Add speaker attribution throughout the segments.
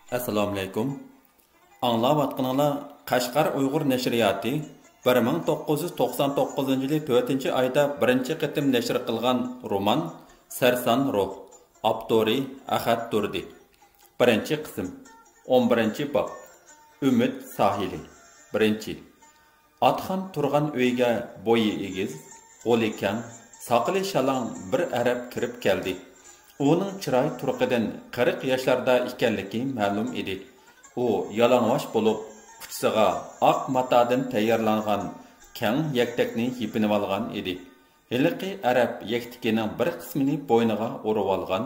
Speaker 1: Assalomu alaykum. Anglayotganinglar Qashqar Uyg'ur nashriyati 1999-yil 4-oyda birinchi qitim nashr qilgan roman Sarson Ruh, avtori Ahad Turdi. Birinchi qism, 11-bob. Umid sahili. Birinchi. Atxon turgan uyga bo'yi egiz, qo'li kang, saqli shalang bir arab kirib keldi. Onun chiroy turqidan 40 yoshlarda ekanligi ma'lum edi. U yalang'och bo'lib, kuchsiga oq matodan tayyorlangan kang yaktakni yepinib olgan edi. Hiliqi arab yaktikining bir qismini bo'yniga o'rib olgan,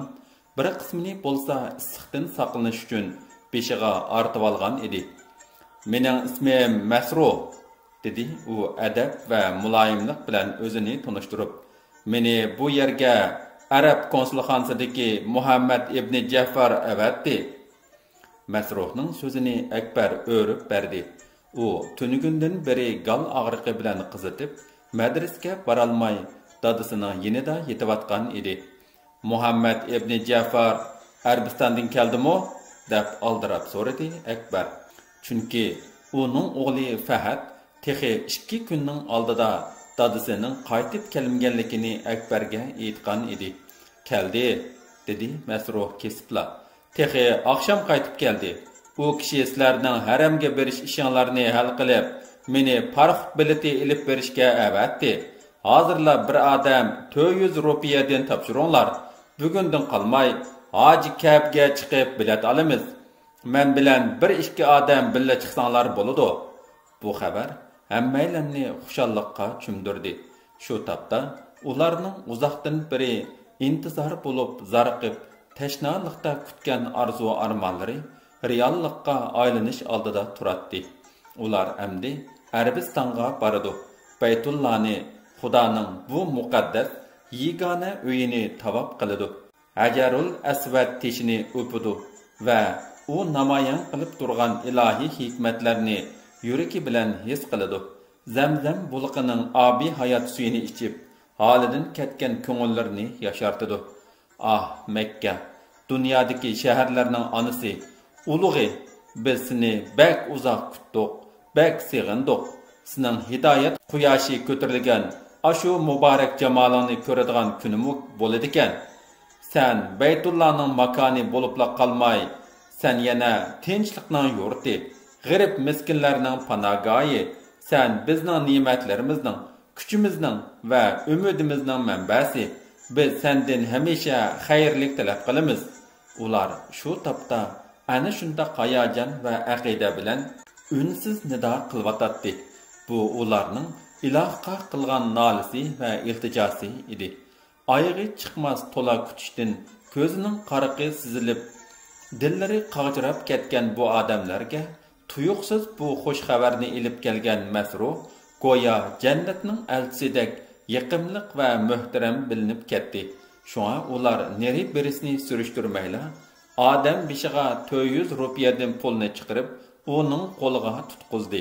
Speaker 1: bir qismini bo'lsa issiqdan saqlanish uchun beshiga ortib olgan edi. "Mening ismim Masru", dedi u adab va muloyimlik bilan o'zini tunishtirib. "Meni bu yerga Arab konsulxonasidagi Muhammad ibn Ja'far avatdi." Masruhning so'zini Akbar o'rib berdi. U tunugundan beri gal og'riqi bilan qizitib, madrasaga borolmay, dadasining yonida yetayotgan edi. "Muhammad ibn Ja'far Arabistondan keldimi?" deb aldirab so'radi Akbar. Chunki uning o'g'li Fahad texi 2 kunning oldida dadasining qaytib kelmaganligini Akbarga aytgan edi. "Keldi", dedi Masruh kesibla. "Texi oqshom qaytib keldi. U kishi sizlarning haramga berish ishinglarni hal qilib, meni parxut bileti ilib berishga avatdi. Hozirla bir odam 400 rupiyadan topshiringlar. Bugundan qolmay Hoji Kabga chiqib bilet olamiz. Men bilan 1-2 odam billa chiqsanglar bo'ladi." Bu xabar hammaylarni xushalliqqa cho'mdirdi. Shu topda ularning uzoqdan beri intizor bo'lib zarqib, tashnalikda kutgan arzu-armonlari reallikqa aylanish oldida turadi. Ular endi Arabistonga boradi. Baytullohni, Xudoning bu muqaddas yigona uyini tavob qiladi. Hajarul Asvad teshini o'pidi va u namoyon qilib turgan ilohiy hikmatlarni yuragi bilan his qiladi. Zamzam bulqining obi hayot suyini ichib, holidan ketgan ko'ngillarni yashartidi. Ah, Makka, dunyodagi shaharlarning onasi, ulug'i, biz seni bak uzoq kutdik, bak sig'indik. Sening hidoyat quyoshi ko'tarilgan ashu muborak jamolingni ko'radigan kunimiz bo'ladi ekan. Sen Baytullohning makoni bo'libla qolmay, sen yana tinchlikning yurti, g'irib miskinlarning panogohi, sen bizning ne'matlarimizning, kuchimizning va umidimizning manbasi. Biz sendan hamisha xayrlik talab qilamiz. Ular shu topda ana shunda hayajon va aqida bilan unsiz nido qilyotdi. Bu ularning ilohga qilgan nolisi va iltijosi edi. Oyog'i chiqmas to'la kutishdan ko'zining qariqi sizilib, dillari qag'jirab ketgan bu odamlarga tuyuqsiz bu xush xabarni ilib kelgan Masruh go'yo jannatning elchisidek yaqimliq va muhtaram bilinib ketdi. Shunga ular neri birisini surishtirmayla, odam beshiga 400 rupiyadan pulni chiqarib, uning qo'liga tutqizdi.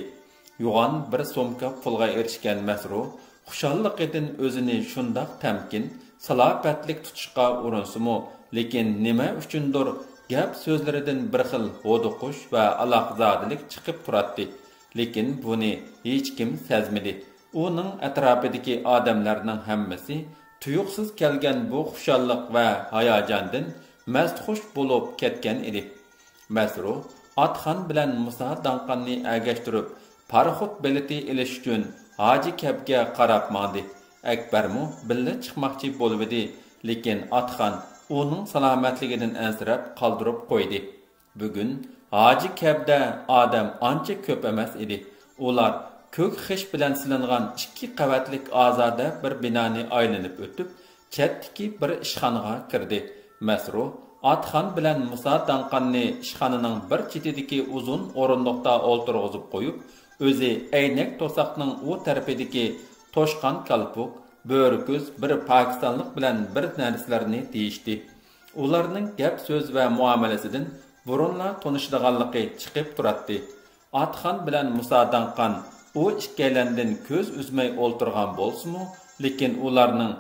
Speaker 1: Yo'g'on bir so'mka pulga erishgan Masruh xushalliqidan o'zini shundoq tamkin, salobatlik tutishga urinsimi, lekin nima uchundir gap so'zlaridan bir xil o'duqush va aloqzodilik chiqib turadi. Lekin buni hech kim sezmadi. Uning atrofidagi odamlarning hammasi tuyuqsiz kelgan bu xushalliq va hayajondan mastxush bo'lib ketgan edi. Masruh Atxon bilan Musa Danqonni agashtirib, parxut bileti ilish uchun Hoji Kabga qarab mandi. Akbarmu billa chiqmoqchi bo'ldi, lekin Atxon uning salomatligidan ansirab qoldirib qo'ydi. Bugun Hoji Kabda odam ancha ko'p emas edi. Ular ko'k xish bilan silingan 2 qavatlik ozoda bir binoni aylanib o'tib, chetdagi bir ishxonaga kirdi. Masruh Atxon bilan Musa Danqonni ishxonaning bir chetidagi uzun o'rindiqda o'ltirg'izib qo'yib, o'zi aynak to'saqning u tarafidagi toshqan kalpuk, bo'rko'z bir pokistonlik bilan bir narsalarni deyishdi. Ularning gap so'z va muomalasidan burunla tanishdiganligi chiqib turadi. Atxon bilan Musa Danqon u ikkalandan ko'z uzmay o'ltirgan bo'lsa-mu, lekin ularning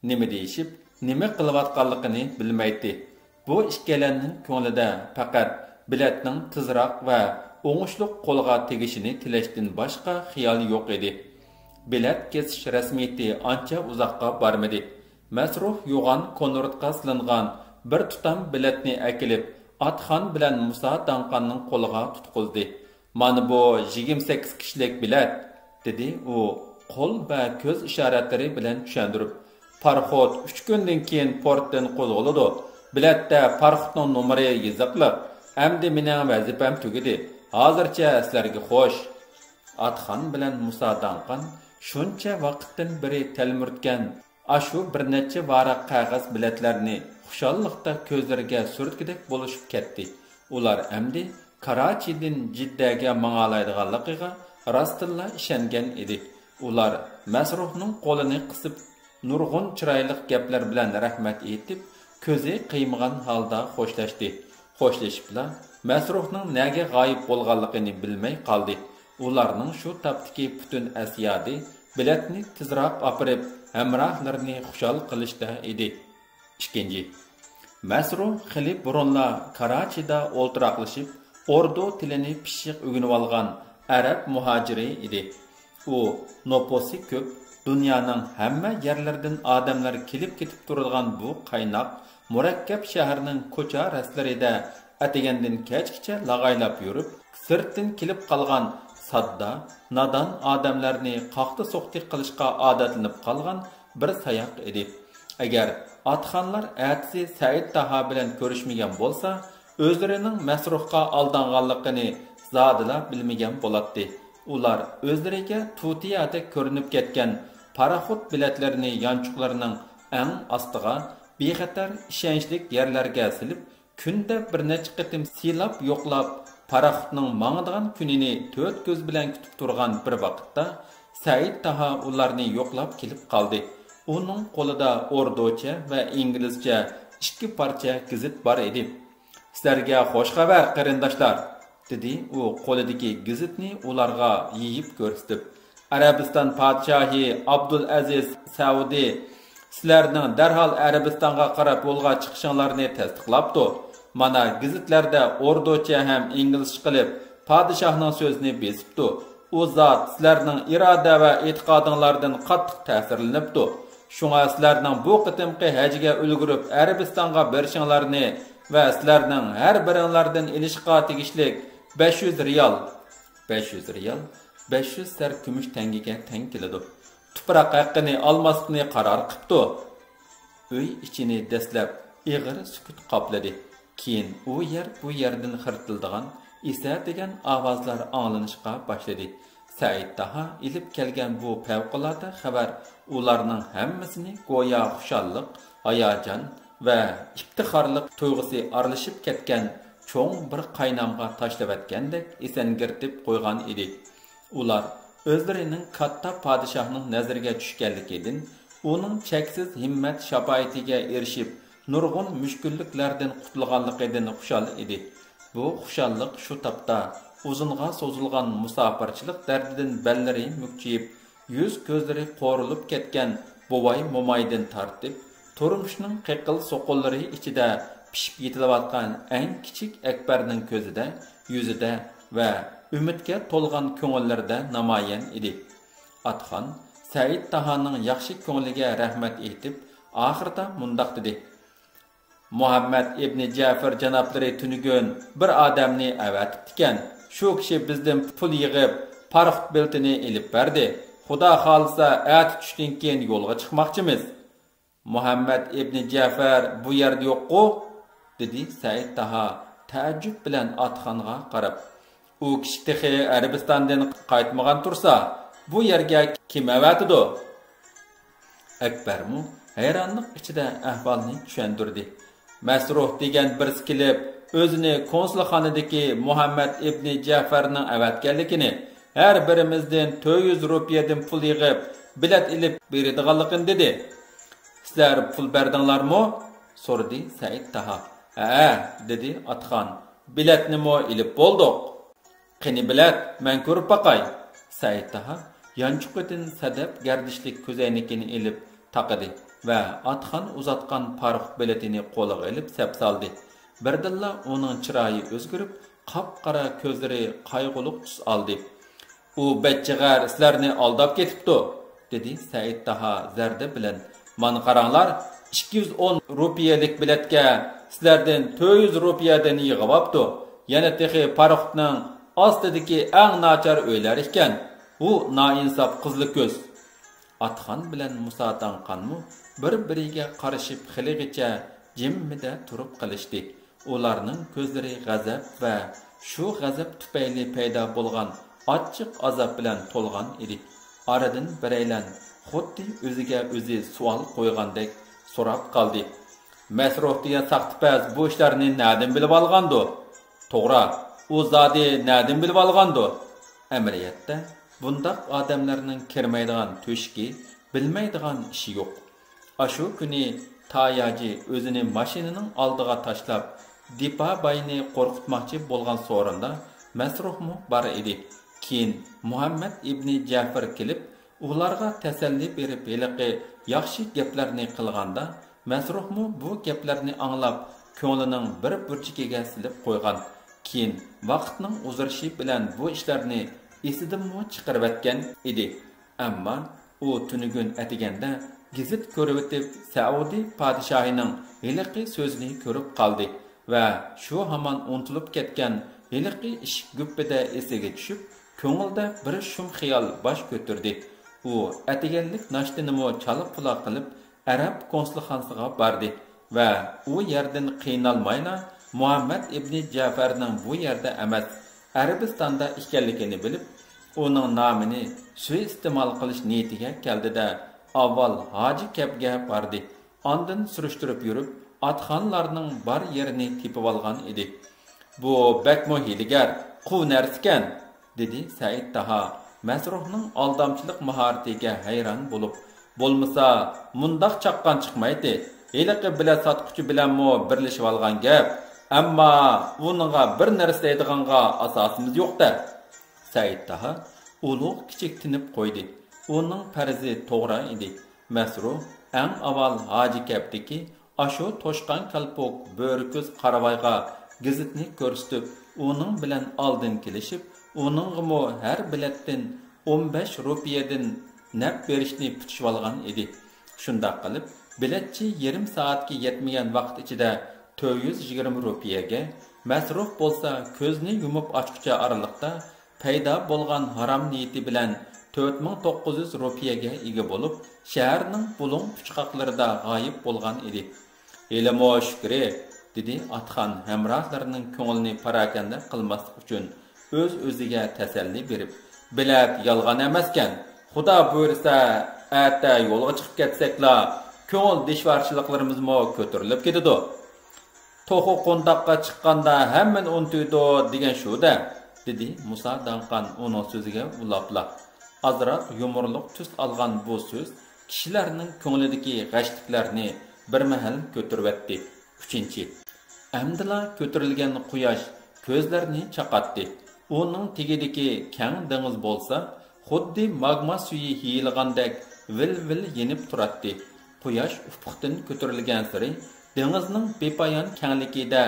Speaker 1: nima deyishib, nima qilayotganligini bilmaydi. Bu ikkalanning ko'nglida faqat biletning tezroq va o'ngishliq qo'lga tegishini tilashdan boshqa xiyoli yo'q edi. Bilet kesish rasmiyati ancha uzoqqa bormadi. Masruh yo'g'on konvertga silingan bir tutam biletni akilib, Atxon bilan Musa Danqonning qo'liga tutqizdi. "Mana bu 28 kishilik bilet", dedi u qo'l va ko'z ishoratlari bilan tushuntirib. "Parxod 3 kundan keyin portdan qo'zg'aladi. Biletda parxodning nomeri yoziqliq. Endi mening vazifam tugadi. Hozircha sizlarga xo'sh." Atxon bilan Musa Danqon shuncha vaqtdan beri talmurtgan ashu bir necha varaq qog'oz biletlarni xushalliqda ko'zlariga surtgidek bo'lishib ketdi. Ular endi Karachidan Jiddaga mang'alaydiganligiga rostilla ishongan edi. Ular Masruhning qo'lini qisib, nurg'un chiroyli gaplar bilan rahmat aytib, ko'zi qiymagan holda xo'shlashdi. Xo'shlashibla Masruhning nega g'oyib bo'lganligini bilmay qoldi. Ularning shu topdiki butun asiyadi biletni tezroq opirib, hamrohlarini xushal qilishda edi. 2. Masruh xili burunla Karachida o'ltiraqlashib, ordu tilini pishiq o'rganib olgan arab muhojiri edi. U noposi ko'p, dunyoning hamma yerlaridan odamlar kelib ketib turadigan bu qaynoq, murakkab shaharning ko'cha rastlarida atagandan kechgacha lag'aylab yurib, sirtdan kelib qolgan sadda, nadan odamlarni qaqti so'qti qilishga odatlanib qolgan bir sayoq edi. Agar Atxonlar atsi Said Taha bilan ko'rishmagan bo'lsa, o'zlarining Masruhga aldanganligini zodila bilmagan bo'ladi. Ular o'zlariga tutiyada ko'rinib ketgan paraxod biletlarini yanchuqlarining eng ostiga bexatar ishonchli yerlarga silib, kunda bir necha qitim silab yo'qlab, paraxodning mangadigan kunini to'rt ko'z bilan kutib turgan bir vaqtda Said Taha ularni yo'qlab kelib qoldi. Uning qo'lida ordocha va inglizcha 2 parcha gazet bor edi. "Sizlarga xush xabar, qarindoshlar", dedi u qo'lidagi gazetni ularga yeyib ko'rsatib. "Arabiston podshohi Abdul Aziz Saudi sizlarning darhol Arabistonga qarab yo'lga chiqishinglarni tasdiqlabdi. Mana gazetlarda ordocha ham inglizcha qilib podshohning so'zini besibdi. U zot sizlarning iroda va e'tiqodinglardan qattiq ta'sirlanibdi. Shunga sizlarning bu qitimqi hajga ulgurib Arabistonga berishinglarni va sizlarning har biringlardan ilishqa tegishlik 500 riyal 500 sar kumush tangaga teng keladi. Tuproq haqqini olmaslikni qaror qilibdi." Uy ichini dastlab ig'ir sukut qopladi. Keyin u yer bu yerdan xirtildigan esa degan ovozlar anglanishga boshladi. Said Taha ilib kelgan bu favqulodda xabar ularning hammasini go'yo xushalliq, hayajon va iftixorlik tuyg'usi aralashib ketgan cho'ng bir qaynamga tashlavatgandek esangirtib qo'ygan edi. Ular o'zlarining katta podshohning nazariga tushganligidan, uning cheksiz himmat shafoatiga erishib, nurg'un mushkulliklardan qutulganligidan xushal edi. Bu xushallik shu topda uzunga so'zilgan musofirchilik dardidan ballari mukchiyib, yuz ko'zlari qo'rilib ketgan bovay momaydan tortib, turmushning qiqil so'qollari ichida pishib yetilayotgan eng kichik Akbarning ko'zida, yuzida va umidga to'lgan ko'ngillarida namoyon edi. Atxon Said Tahaning yaxshi ko'ngliga rahmat aytib, oxirida mundoq dedi: "Muhammad ibn Ja'far janoblari tunugun bir odamni avatibdikan. Shu kishi bizdan pul yig'ib, parxod beltini ilib berdi. Xudo xolsa, at tushdan keyin yo'lga chiqmoqchimiz." "Muhammad ibn Ja'far bu yerda yo'q-ku?" dedi Said Taha taajjub bilan Atxonga qarab. "U kishi texi Arabistondan qaytmagan tursa, bu yerga kim avatidi?" Akbarmu hayronlik ichida ahvolni tushuntirdi. Masruh degan birisi kelib, o'zini konsulxonadagi Muhammad ibn Ja'farning avatganligini, har birimizdan 400 rupiyadan pul yig'ib, bilet ilib beradiganligini dedi. "Sizlar pul berdinglarmi?" so'radi Said Taha. "Ha", dedi Atxon. "Biletnimi ilib bo'ldik." "Qani bilet, men ko'rib baqay." Said Taha yanchuqidan sadab gardishlik ko'zoynakini ilib taqidi va Atxon uzatgan parxod biletini qo'liga ilib sap soldi. birdilla uning chiroyi o'zgarib, qop-qora ko'zlari qayg'uluq tus oldi. U bachchag'ar sizlarni aldab ketibdi, dedi Said Taha zarda bilan. "Mana qaranglar, 210 rupiyalik biletga sizlardan 400 rupiyadan yig'ibapti. Yana texi paroxtning ostidagi eng nachar uylar ekan. U noinsof qizli ko'z." Atxon bilan Musa Danqonmu bir-biriga qarashib xiligacha jimmida turib qilishdi. Ularning ko'zlari g'azab va shu g'azab tufayli paydo bo'lgan ochiq azob bilan to'lgan edi. Aradan biraylan xuddi o'ziga o'zi savol qo'ygandek so'rab qoldi. "Masruh degan saqtipaz bu ishlarni na'dan bilib olgandi? To'g'ri, u zodi na'dan bilib olgandi?" Amaliyotda bundaq odamlarning kirmaydigan to'shki, bilmaydigan ishi yo'q. Ashu kuni Tayaji o'zini mashinaning oldiga tashlab, Dipa bayni qo'rqitmoqchi bo'lgan so'rinda Masruhmu bar edi. Keyin Muhammad ibn Ja'far kelib, ularga tasalli berib, heliqi yaxshi gaplarni qilganda, Masruhmu bu gaplarni anglab, ko'nglining bir burchikiga silib qo'ygan. Keyin vaqtning uzirishi bilan bu ishlarni esidanmi chiqarib o'tgan edi. Ammo u tunugun atiganda gizit ko'rib o'tib, Saudi podshohining heliqi so'zini ko'rib qoldi va shu hamon unutilib ketgan heliqi ish guppida esiga tushib, ko'ngilda bir shum xiyol bosh ko'tardi. U atiganlik nashtinimi chalib puloq qilib, Arab konsulxonasiga bordi va u yerdan qiynalmayla Muhammad ibn Ja'farning bu yerda emas, Arabistonda ekanligini bilib, uning nomini suiiste'mol qilish niyatiga keldida avval Hoji Kapga bordi. Ondan surishtirib yurib, atxonlarning bar yerini tepib olgan edi. "Bu bakmo hiligar, quv narsikan", dedi Said Taha. Masruhning aldamchilik mahoratiga hayron bo'lib, "Bo'lmasa, mundaq chaqqan chiqmaydi. Heliqi bilan sotquchi bilanmi birlashib olgan gap. Ammo uningga bir narsa deydiganga asosimiz yo'q-da." Said Taha ulug' kichik tinib qo'ydi. Uning farzi to'g'ri edi. Masruh eng avval Hoji Kapdiki ashu to'shqan kalpok bo'rko'z qaravoyga gazitni ko'rsatib, uning bilan oldin kelishib, uningmi har biletdan 15 rupiyadan nab berishni putishib olgan edi. Shunday qilib, biletchi yarim soatga yetmagan vaqt ichida 420 rupiyaga, Masruh bo'lsa ko'zni yumib ochguncha oraliqda paydo bo'lgan harom niyati bilan 4900 rupiyaga ega bo'lib, shaharning bulung puchqoqlarida g'oyib bo'lgan edi. "Elimo shukri", dedi Atxon hamrohlarining ko'nglini parakanda qilmaslik uchun o'z-o'ziga tasalli berib. "Bilat yolg'on emaskan. Xudo buyursa, ata yo'lga chiqib ketsakla, ko'ngil dishvarchiliklarimiz-mo ko'tarilib ketadi. To'qi qo'ndoqqa chiqqanda hammani unutdi degan shu-da", dedi Musa Danqon uning so'ziga uloqlab. Azroq yumurliq tus olgan bu so'z kishilarning ko'nglidagi g'ashliklarni bir mahal ko'tarib o'tdi. 3. Amdila ko'tarilgan quyosh ko'zlarni chaqatdi. Uning tegidagi keng dengiz bo'lsa, xuddi magma suyi hiyilgandek vil-vil yenib turardi. Quyosh ufqdan ko'tarilgan sari dengizning bepoyon kengligida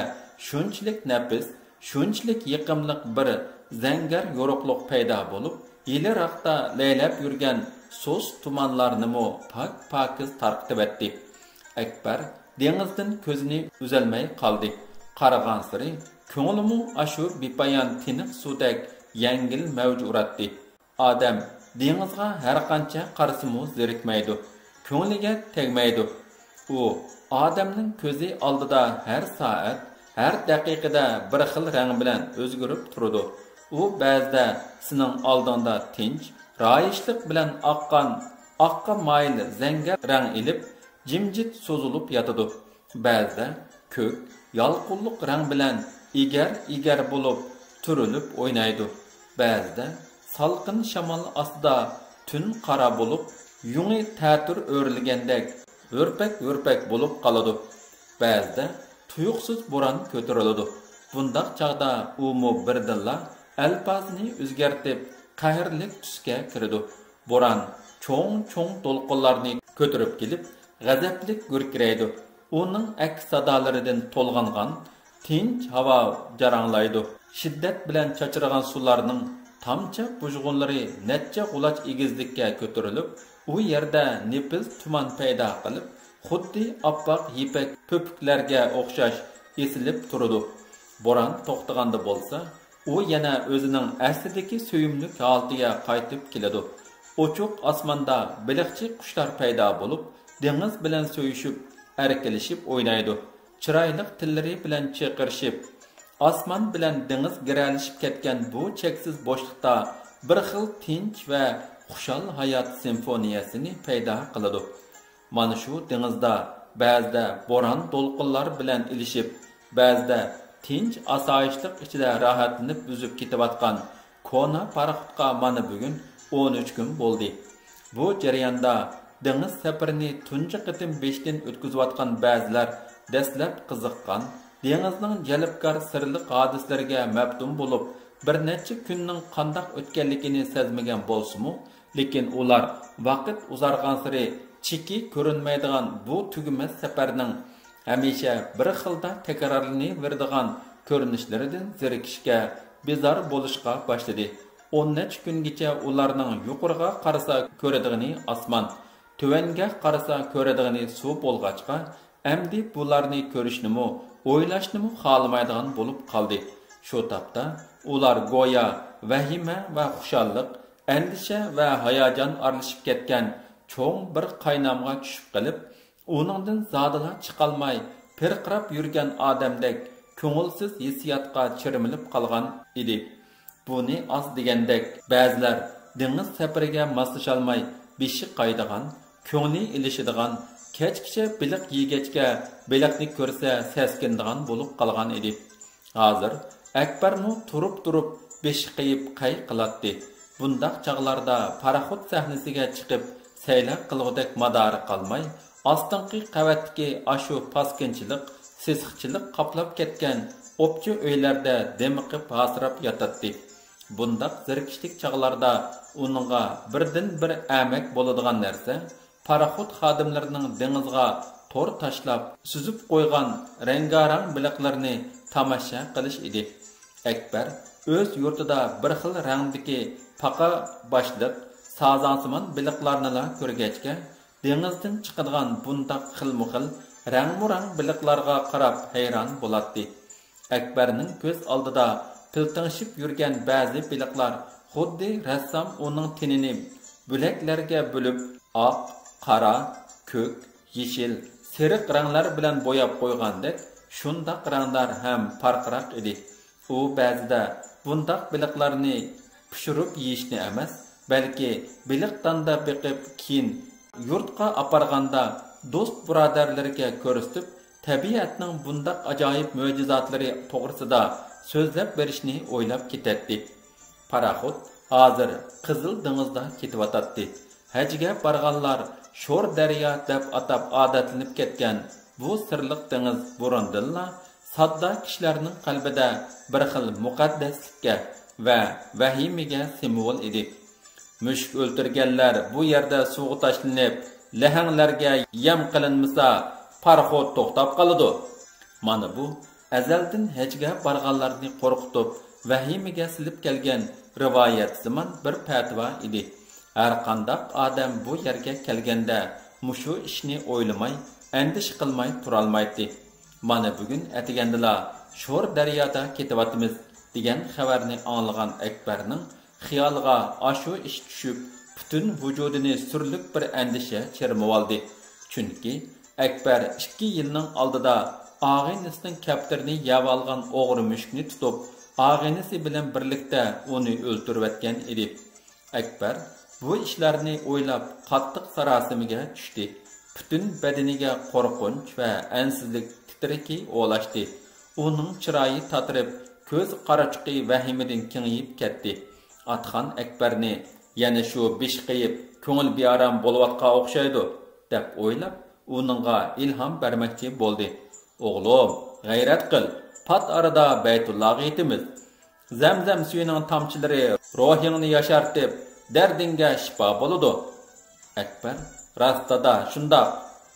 Speaker 1: shunchalik nafis, shunchalik yiqimliq bir zangar yo'riqliq paydo bo'lib, yiliroqda laylab yurgan so'z tumanlarnimi pak-pakiz tarqitib o'tdi. Akbar dengizdan ko'zini uzalmay qoldi. Qaragan sari ko'nglimi ashu bepoyon tiniq suvdek yengil mavj uratdi. Odam dengizga har qancha qarasimu zerikmaydi, ko'ngliga tegmaydi. U odamning ko'zi oldida har soat, har daqiqada bir xil rang bilan o'zgarib turadi. U ba'zida sening oldingda tinch, royishlik bilan oqqa mayil zangar rang ilib, jimjit so'zilib yotadi. Ba'zida ko'k, yolqinliq rang bilan egar bo'lib, turilib o'ynaydi. Ba'zida salqin shamol ostida tun qora bo'lib, yungi ta'tir o'rilgandek o'rpak bo'lib qoladi. Ba'zida tuyuqsiz bo'ron ko'tariladi. Bundaq chaqda u birdilla alpazini o'zgartib, qahrlik tusga kiradi. Bo'ron cho'ng to'lqinlarni ko'tarib kelib, g'azablik gurkiraydi. Uning aks sadolaridan to'lg'angan tinch havo jaranglaydi. Shiddat bilan chachiragan sularning tamcha bujg'unlari necha g'ulaç egizlikka ko'tarilib, u yerda nepil tuman paydo qilib, xuddi oppoq yipak po'piklarga o'xshash esilib turadi. Bo'ron to'xtaganda bo'lsa, u yana o'zining aslidagi so'yimlik holatiga qaytib keladi. Ochiq osmonda biliqchi qushlar paydo bo'lib, dengiz bilan so'yishib, erkalashib o'ynaydi. Chiroyli tillari bilan chaqirishib, osmon bilan dengiz giralishib ketgan bu cheksiz bo'shliqda bir xil tinch va xushal hayot simfoniyasini paydo qiladi. Mana shu dengizda ba'zida bo'ron to'lqinlar bilan ilishib, ba'zida tinch asoyishlik ichida rohatlanib uzib ketayotgan kona paraxutga mana bugun 13 kun bo'ldi. Bu jarayonda dengiz safarini tunji qitim 5 dan o'tkazayotgan ba'zilar dastlab qiziqqan, dengizning jalbkor sirliq hodislariga maftun bo'lib, bir necha kunning qandoq o'tganligini sezmagan bo'lsa-mu, lekin ular vaqt uzargan sari cheki ko'rinmaydigan bu tugumas safarning hamisha bir xilda takrorlanaveradigan ko'rinishlaridan zerikishga, bezor bo'lishga boshladi. 10 necha kungacha ularning yuqoriga qarasa ko'radigani osmon, tuvanga qarasa ko'radigani suv bo'lg'achqa, endi bularni ko'rishnimi, o'ylashnimi xohlamaydigan bo'lib qoldi. Shu topda ular go'yo vahima va xushalliq, andisha va hayajon aralashib ketgan cho'ng bir qaynamga tushib qilib, uningdan zodila chiqolmay pirqirab yurgan odamdek ko'ngilsiz hissiyotga chirimilib qolgan edi. Buni az degandek ba'zilar dengiz safariga moslasholmay beshi qaydigan, ko'ngli ilishadigan, kechgacha biliq yegachga biliqni ko'rsa saskindigan bo'lib qolgan edi. Hozir Akbarmu turib beshi qayib qay qilatdi. Bundaq chaqlarda paraxut sahnasiga chiqib sayla qilg'udek madori qolmay, ostinqi qavatdagi ashu paskinchilik, sesqichilik qoplab ketgan o'pchi uylarda demiqib hasrab yotadi. Bundaq zirkishlik chaqlarda uningga birdan bir amak bo'ladigan narsa paraxut xodimlarining dengizga to'r tashlab suzib qo'ygan rangarang biliqlarni tomosha qilish edi. Akbar o'z yurtida bir xil rangdagi paqa boshliq sazansimon biliqlarni ko'rgachga, dengizdan chiqadigan bundaq xilma-xil rang-murang biliqlarga qarab hayron bo'ladi. Akbarning ko'z oldida piltingishib yurgan ba'zi biliqlar xuddi rassom uning tenini bo'laklarga bo'lib, oq, qora, ko'k, yeshil, seriq ranglar bilan bo'yab qo'ygandek, shundaq ranglar ham farqroq edi. U ba'zida bundaq biliqlarni pishirib yeyishni emas, balki biliqdanda biqib keyin yurtqa aparganda do'st birodarlarga ko'rsatib, tabiatning bundaq ajoyib mo'jizotlari to'g'risida so'zlab berishni o'ylab ketadi. Paraxut hozir Qizil dengizda ketyotadi. Hajga borganlar sho'r daryo deb atab odatlanib ketgan bu sirliq dengiz burundilla sodda kishilarning qalbida bir xil muqaddaslikka va vahimaga simvol edi. Mushuk o'ltirganlar bu yerda suvga tashlanib, lahanglarga yam qilinmasa, paraxot to'xtab qoladi. Mana bu azaldan hajga borganlarni qo'rqitib, vahimaga silib kelgan rivoyat zamon bir fatvo edi. Har qanday odam bu yerga kelganda mushu ishni o'ylamay, andish qilmay turolmaydi. Mana bugun atigandila sho'r daryoda ketyapmiz degan xabarni anglagan Akbarning xiyoliga ashu ish tushib, butun vujudini surlik bir andisha chirmib oldi. Chunki Akbar 2 yilning oldida og'inisining kaptirini yab olgan o'g'ri mushukni tutib, og'inisi bilan birlikda uni o'ltirayotgan edi. Akbar bu ishlarni o'ylab qattiq sarosimiga tushdi. Butun badaniga qo'rqinch va ansizlik titriki o'lashdi. Uning chiroyi tatirib, ko'z qarachiqi vahimadan kengayib ketdi. Atxon Akbarni yana shu besh qayib ko'ngil bearam bo'layotgan o'xshaydi deb o'ylab, uningga ilhom bermoqchi bo'ldi. O'g'lim, g'ayrat qil. Pat arada Baytullohga yetimiz. Zamzam suyining tomchilari ruhingni yashartib, dardingga shifo bo'ladi. Akbar rastada shundoq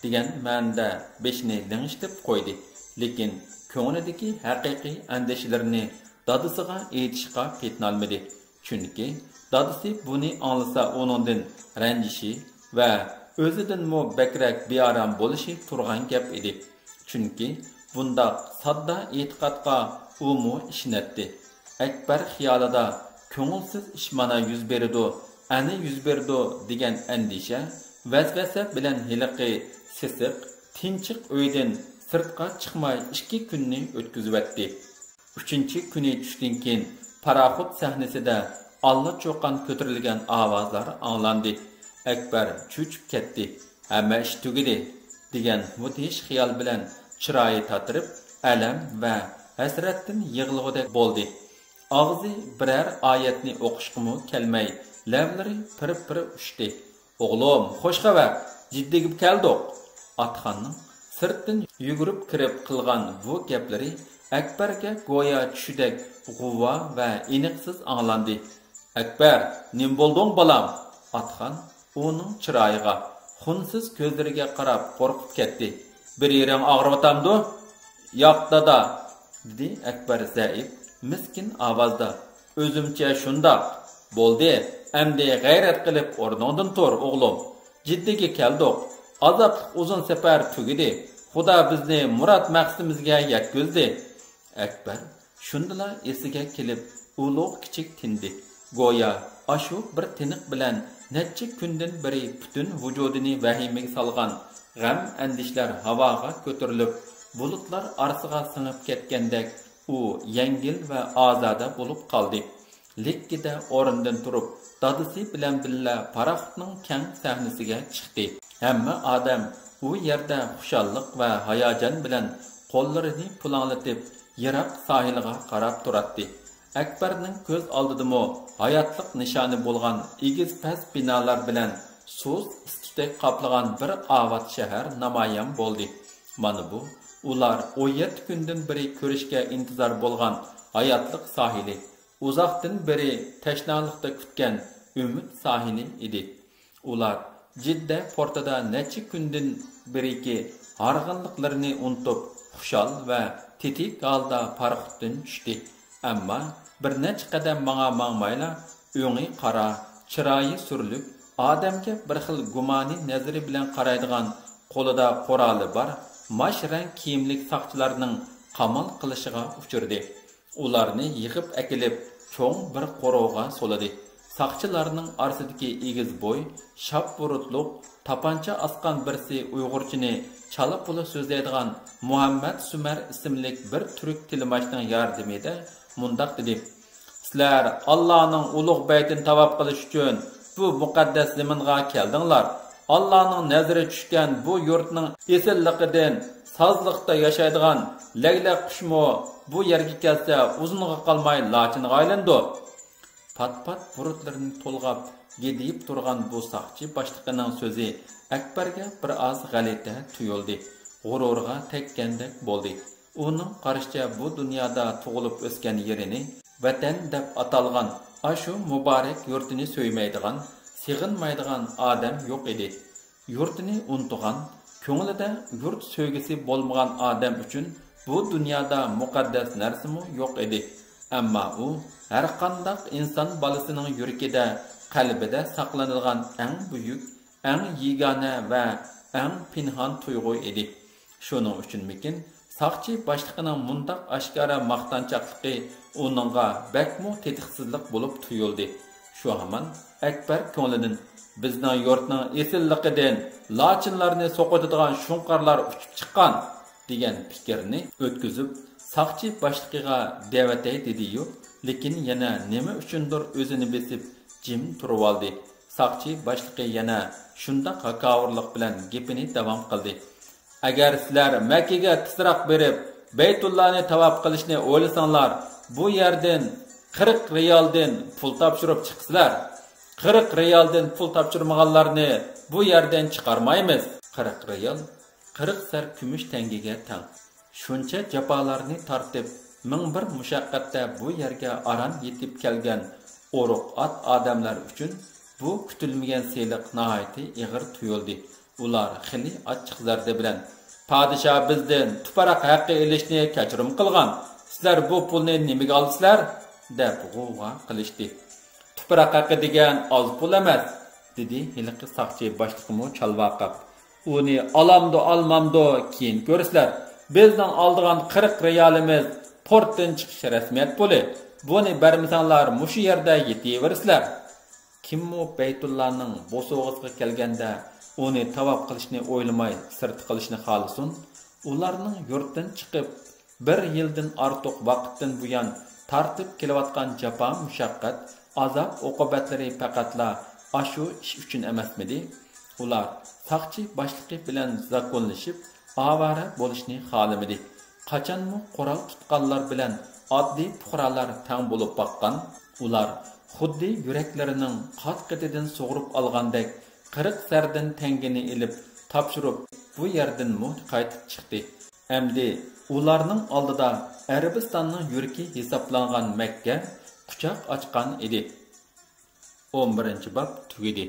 Speaker 1: degan ma'noda beshni lingishtirib qo'ydi. Lekin ko'nglidagi haqiqiy andishalarini dadisiga aytishga petinolmadi. Chunki dadisi buni anglasa onundan ranjishi va o'zidanmi bakrak bearam bo'lishi turgan gap edi. Chunki bundaq sadda e'tiqodga umu ishnatdi. Akbar xiyolida ko'ngilsiz ish mana yuz berdi, ani yuz berdi degan andisha vasvasa bilan hiliqi sisiq, tinchiq uydan sirtqa chiqmay 2 kunni o'tkazibdi. 3-kuni tushdan keyin paraxot sahnasida allaqachon ko'tarilgan ovozlar anglandi. Akbar cho'chib ketdi. Hamma ish tugadi degan mudhish xiyol bilan chiroyi tatirib, alam va hasratdan yig'lagudek bo'ldi. Og'zi biror oyatni o'qishqimi kelmay, lavlari pirib-pirib ushdi. "O'g'lim, xo'sh xabar, jiddiy keldik." Atxonning sirtdan yugurib kirib qilgan bu gaplari Akbarga go'yo tushidek g'uvva va aniqsiz anglandi. "Akbar, nim bo'lding bolam?" Atxon uning chiroyiga, xunsiz ko'zlariga qarab qo'rqib ketdi. "Bir yering og'riyotamdi?" "Yo'q, dada," dedi Akbar zaif, miskin ovozda. "O'zimcha shundoq. Bo'ldi, endi g'ayrat qilib o'rningdan tur, o'g'lim. Jiddiga keldik. Azobli uzun safar tugadi. Xudo bizni murod maqsadimizga yetkazdi." Akbar shundala esiga kelib, ulug' kichik tindi. Go'yo ashu bir tiniq bilan necha kundan beri butun vujudini vahimaga solgan g'am andishlar havoga ko'tarilib, bulutlar orasiga singib ketgandek u yengil va ozoda bo'lib qoldi. Lekkida o'rnidan turib, dadisi bilan billa paraxotning keng sahnasiga chiqdi. Hamma odam u yerda xushalliq va hayajon bilan qo'llarini pulanglatib, yiroq sohilga qarab turardi. Akbarning ko'z oldidami hayotlik nishoni bo'lgan egiz past binolar bilan so'z ustida qoplagan birovat shahar namoyon bo'ldi. Mana bu ular 17 kundan beri ko'rishga intizor bo'lgan hayotlik sohili, uzoqdan beri tashnalikda kutgan umid sohili edi. Ular Jidda portada necha kundan beriki harg'inliklarini unutib, xushal va tetik holda paraxotdan tushdi. Ammo bir necha qadam mangmayla o'ngi qara, chiroyi surlik, odamga bir xil gumoni nazari bilan qaraydigan, qo'lida quroli bor, mash rang kiyimlik soqchilarning qamal qilishiga uchirdi. Ularni yig'ib akilib, cho'ng bir qo'rovga soladi. Soqchilarning orasidagi egiz bo'y, shap burutliq, tapancha asqan birsi Uyg'urchini chala puli so'zlaydigan Muhammad Sumar ismli bir turk tilmashning yordamida mundaq dedi: "Sizlar Allohning ulug' baytini tavob qilish uchun bu muqaddas zaminga keldinglar. Allohning nazari tushgan bu yurtning esilligidan sozliqda yashaydigan laylaq qushmo bu yerga kelsa uzunga qolmay lachinga aylandi." Pat-pat burutlarini to'lg'ab gediyib turgan bu soqchi boshliqining so'zi Akbarga bir oz g'alati tuyuldi. G'ururga tekkandek bo'ldi. Uning qarashicha bu dunyoda tug'ilib o'sgan yerini, vatan deb atalgan ashu muborak yurtini so'ymaydigan, sig'inmaydigan odam yo'q edi. Yurtini unutgan, ko'nglida yurt sevgisi bo'lmagan odam uchun bu dunyoda muqaddas narsami yo'q edi. Ammo u har qanday inson bolasining yurakida, qalbida saqlanadigan eng buyuk, eng yegona va eng pinhon tuyg'u edi. Shuning uchunmikin soqchi boshliqining mundaq oshkora maqtanchoqligi uningga bakmu tetiqsizlik bo'lib tuyuldi. Shu hamon Akbar ko'nglidan bizning yurtning esilligidan lochinlarni so'qitadigan shunqarlar uchib chiqqan degan fikrni o'tkazib, soqchi boshliqiga da'vatay dedi-yu, lekin yana nima uchundir o'zini besib jim turib oldi. Soqchi boshliqi yana shunda haqovrlik bilan gapini davom qildi. Agar sizlar Makkaga tezroq berib, Baytullohni tavob qilishni o'ylasanglar, bu yerdan 40 riyoldan pul topshirib chiqsizlar. 40 riyoldan pul topshirmaganlarni bu yerdan chiqarmaymiz. 40 riyol 40 sar kumush tangaga teng. Shuncha jafolarni tortib, ming bir mushaqqatda bu yerga aran yetib kelgan o'ruq ot odamlar uchun bu kutilmagan seliq nihoyatda ig'ir tuyuldi. Ular xili achchiq zarda bilan Padişah bizden tuparak haqqı elishni kechirim qilgan. Sizlar bu pulni nimaga oldingizlar? deb g'uvg'a qilishdi. Tuparak haqqı degan oz pul emas, dedi hiliqi saqchi boshliqimi chalvaqab. Uni alamdo almamdo keyin ko'rsizlar. Bizdan oldigan 40 riyalimiz portdan chiqish rasmiyat puli. Buni bermasanglar mushu yerda yetiversizlar. Kimmo Beytullahning bo'sog'isiga kelganda uni tavob qilishni o'ylamay sirt qilishni xohlasin, ularning yurtdan chiqib 1 yildan ortiq vaqtdan buyon tartib kelayotgan jafo mushaqqat, azob oqibatlari faqatla ashu ish uchun emasmidi? Ular saqchi boshliqi bilan zakonlashib, avara bo'lishni xohlamadi. Qachonmi qurol tutganlar bilan oddiy fuqarolar tang bo'lib boqqan, ular xuddi yuraklarining qat-qatidan sug'urib olgandek 40 sardan tangini ilib topshirib bu yerdan qaytib chiqdi. Endi ularning oldida Arabistonning yurki hisoblangan Makka quchoq ochgan edi. 11-bob tugadi.